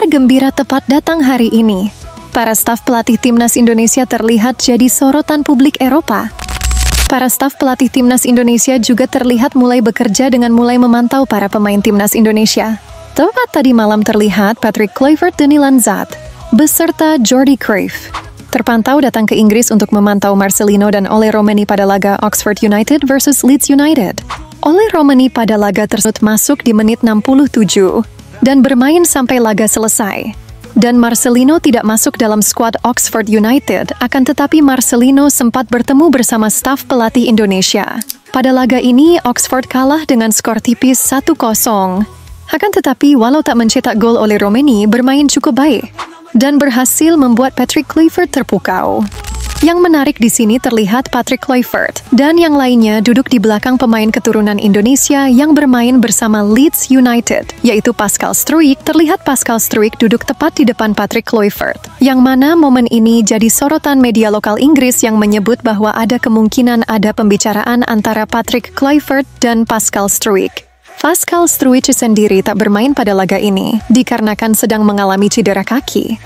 Kabar gembira tepat datang hari ini. Para staf pelatih timnas Indonesia terlihat jadi sorotan publik Eropa. Para staf pelatih timnas Indonesia juga terlihat mulai bekerja dengan mulai memantau para pemain timnas Indonesia. Tepat tadi malam terlihat Patrick Kluivert dan Nilan Zat beserta Jordi Cruyff terpantau datang ke Inggris untuk memantau Marcelino dan Ole Romani pada laga Oxford United versus Leeds United. Ole Romani pada laga tersebut masuk di menit 67 dan bermain sampai laga selesai. Dan Marcelino tidak masuk dalam skuad Oxford United, akan tetapi Marcelino sempat bertemu bersama staf pelatih Indonesia. Pada laga ini, Oxford kalah dengan skor tipis 1-0. Akan tetapi, walau tak mencetak gol, Ole Romani bermain cukup baik dan berhasil membuat Patrick Kluivert terpukau. Yang menarik di sini terlihat Patrick Kluivert dan yang lainnya duduk di belakang pemain keturunan Indonesia yang bermain bersama Leeds United, yaitu Pascal Struijk. Terlihat Pascal Struijk duduk tepat di depan Patrick Kluivert, yang mana momen ini jadi sorotan media lokal Inggris yang menyebut bahwa ada kemungkinan ada pembicaraan antara Patrick Kluivert dan Pascal Struijk. Pascal Struijk sendiri tak bermain pada laga ini dikarenakan sedang mengalami cedera kaki.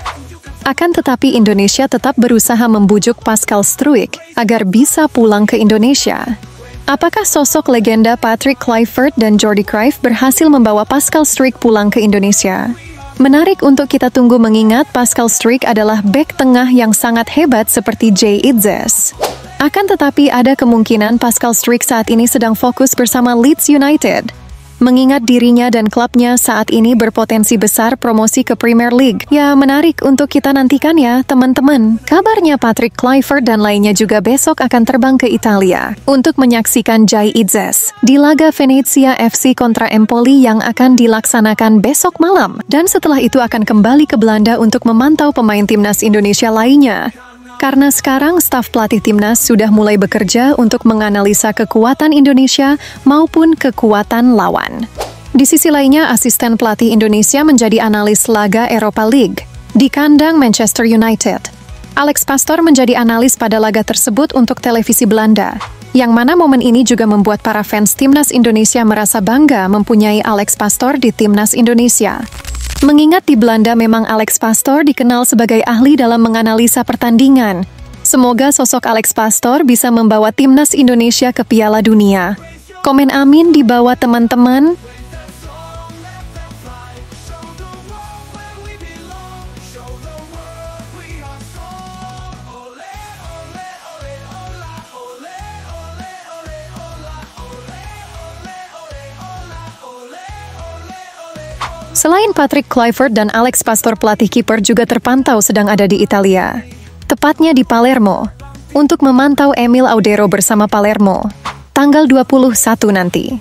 Akan tetapi Indonesia tetap berusaha membujuk Pascal Struijk agar bisa pulang ke Indonesia. Apakah sosok legenda Patrick Kluivert dan Jordi Cruyff berhasil membawa Pascal Struijk pulang ke Indonesia? Menarik untuk kita tunggu mengingat Pascal Struijk adalah bek tengah yang sangat hebat seperti Jay Itzes. Akan tetapi ada kemungkinan Pascal Struijk saat ini sedang fokus bersama Leeds United, mengingat dirinya dan klubnya saat ini berpotensi besar promosi ke Premier League. Ya, menarik untuk kita nantikan ya, teman-teman. Kabarnya Patrick Kluivert dan lainnya juga besok akan terbang ke Italia untuk menyaksikan Jay Itzes di laga Venezia FC kontra Empoli yang akan dilaksanakan besok malam. Dan setelah itu akan kembali ke Belanda untuk memantau pemain timnas Indonesia lainnya. Karena sekarang staf pelatih timnas sudah mulai bekerja untuk menganalisa kekuatan Indonesia maupun kekuatan lawan. Di sisi lainnya, asisten pelatih Indonesia menjadi analis laga Europa League di kandang Manchester United. Alex Pastoor menjadi analis pada laga tersebut untuk televisi Belanda, yang mana momen ini juga membuat para fans timnas Indonesia merasa bangga mempunyai Alex Pastoor di timnas Indonesia. Mengingat di Belanda memang Alex Pastoor dikenal sebagai ahli dalam menganalisa pertandingan. Semoga sosok Alex Pastoor bisa membawa timnas Indonesia ke Piala Dunia. Komen amin di bawah teman-teman. Selain Patrick Kluivert dan Alex Pastoor, pelatih kiper juga terpantau sedang ada di Italia, tepatnya di Palermo, untuk memantau Emil Audero bersama Palermo, tanggal 21 nanti.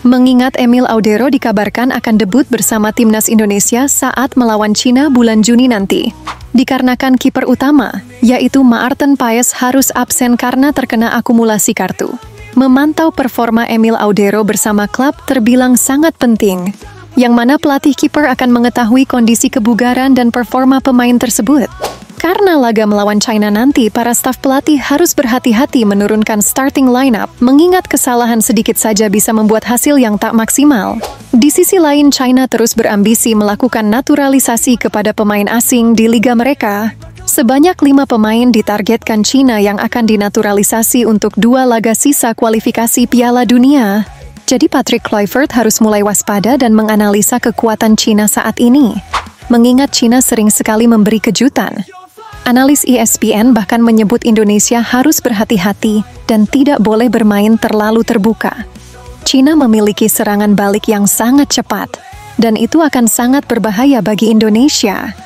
Mengingat Emil Audero dikabarkan akan debut bersama timnas Indonesia saat melawan Cina bulan Juni nanti. Dikarenakan kiper utama, yaitu Maarten Paes harus absen karena terkena akumulasi kartu. Memantau performa Emil Audero bersama klub terbilang sangat penting, yang mana pelatih kiper akan mengetahui kondisi kebugaran dan performa pemain tersebut. Karena laga melawan China nanti, para staf pelatih harus berhati-hati menurunkan starting lineup, mengingat kesalahan sedikit saja bisa membuat hasil yang tak maksimal. Di sisi lain, China terus berambisi melakukan naturalisasi kepada pemain asing di liga mereka. Sebanyak 5 pemain ditargetkan China yang akan dinaturalisasi untuk 2 laga sisa kualifikasi Piala Dunia. Jadi Patrick Kluivert harus mulai waspada dan menganalisa kekuatan Cina saat ini, mengingat Cina sering sekali memberi kejutan. Analis ESPN bahkan menyebut Indonesia harus berhati-hati dan tidak boleh bermain terlalu terbuka. Cina memiliki serangan balik yang sangat cepat, dan itu akan sangat berbahaya bagi Indonesia,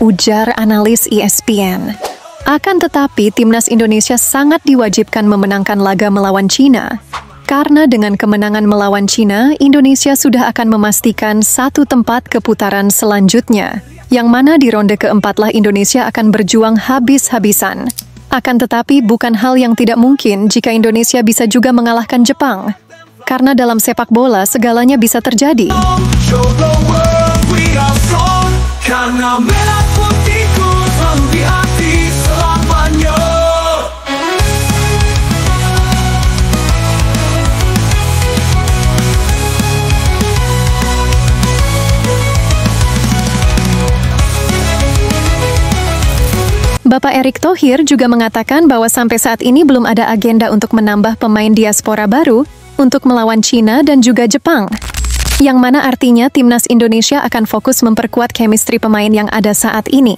ujar analis ESPN. Akan tetapi, timnas Indonesia sangat diwajibkan memenangkan laga melawan Cina. Karena dengan kemenangan melawan Cina, Indonesia sudah akan memastikan 1 tempat ke putaran selanjutnya, yang mana di ronde keempat lah Indonesia akan berjuang habis-habisan. Akan tetapi bukan hal yang tidak mungkin jika Indonesia bisa juga mengalahkan Jepang. Karena dalam sepak bola segalanya bisa terjadi. Karena merah putihku selalu di hati selamanya. Bapak Erick Thohir juga mengatakan bahwa sampai saat ini belum ada agenda untuk menambah pemain diaspora baru untuk melawan China dan juga Jepang. Yang mana artinya timnas Indonesia akan fokus memperkuat chemistry pemain yang ada saat ini.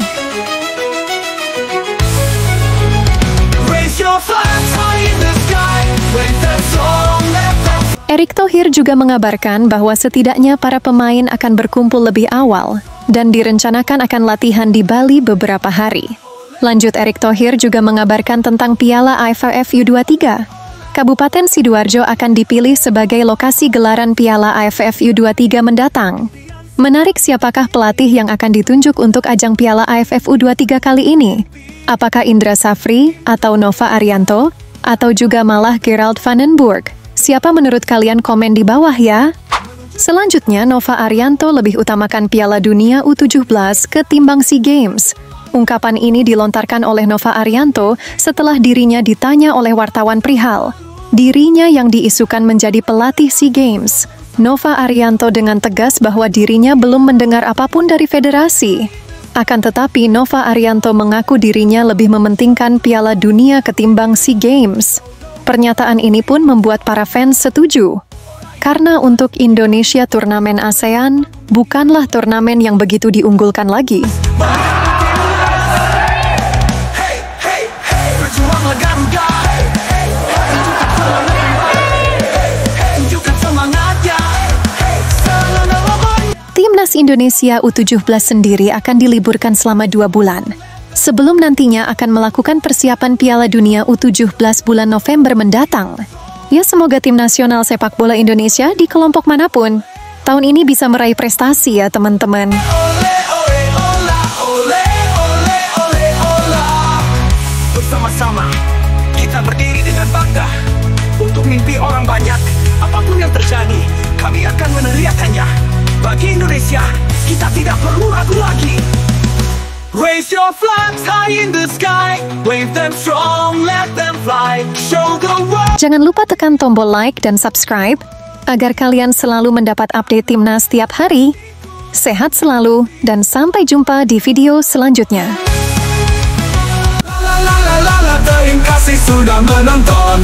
Erick Thohir juga mengabarkan bahwa setidaknya para pemain akan berkumpul lebih awal dan direncanakan akan latihan di Bali beberapa hari. Lanjut, Erick Thohir juga mengabarkan tentang Piala AFF U23. Kabupaten Sidoarjo akan dipilih sebagai lokasi gelaran Piala AFF U23 mendatang. Menarik, siapakah pelatih yang akan ditunjuk untuk ajang Piala AFF U23 kali ini? Apakah Indra Safri atau Nova Arianto? Atau juga malah Gerald van den Burg? Siapa menurut kalian? Komen di bawah ya. Selanjutnya, Nova Arianto lebih utamakan Piala Dunia U17 ketimbang SEA Games. Ungkapan ini dilontarkan oleh Nova Arianto setelah dirinya ditanya oleh wartawan perihal dirinya yang diisukan menjadi pelatih SEA Games. Nova Arianto dengan tegas bahwa dirinya belum mendengar apapun dari federasi. Akan tetapi, Nova Arianto mengaku dirinya lebih mementingkan Piala Dunia ketimbang SEA Games. Pernyataan ini pun membuat para fans setuju. Karena untuk Indonesia turnamen ASEAN bukanlah turnamen yang begitu diunggulkan lagi. Timnas Indonesia U17 sendiri akan diliburkan selama 2 bulan. Sebelum nantinya akan melakukan persiapan Piala Dunia U17 bulan November mendatang. Ya, semoga tim nasional sepak bola Indonesia di kelompok manapun tahun ini bisa meraih prestasi ya teman-teman. Bersama-sama kita berdiri dengan bangga untuk mimpi orang banyak. Apapun yang terjadi, kami akan meneriakannya. Bagi Indonesia, kita tidak perlu ragu lagi. Raise your flags high in the sky, wave them strong, let them fly, show the world. Jangan lupa tekan tombol like dan subscribe agar kalian selalu mendapat update timnas setiap hari. Sehat selalu dan sampai jumpa di video selanjutnya. Terima kasih sudah menonton.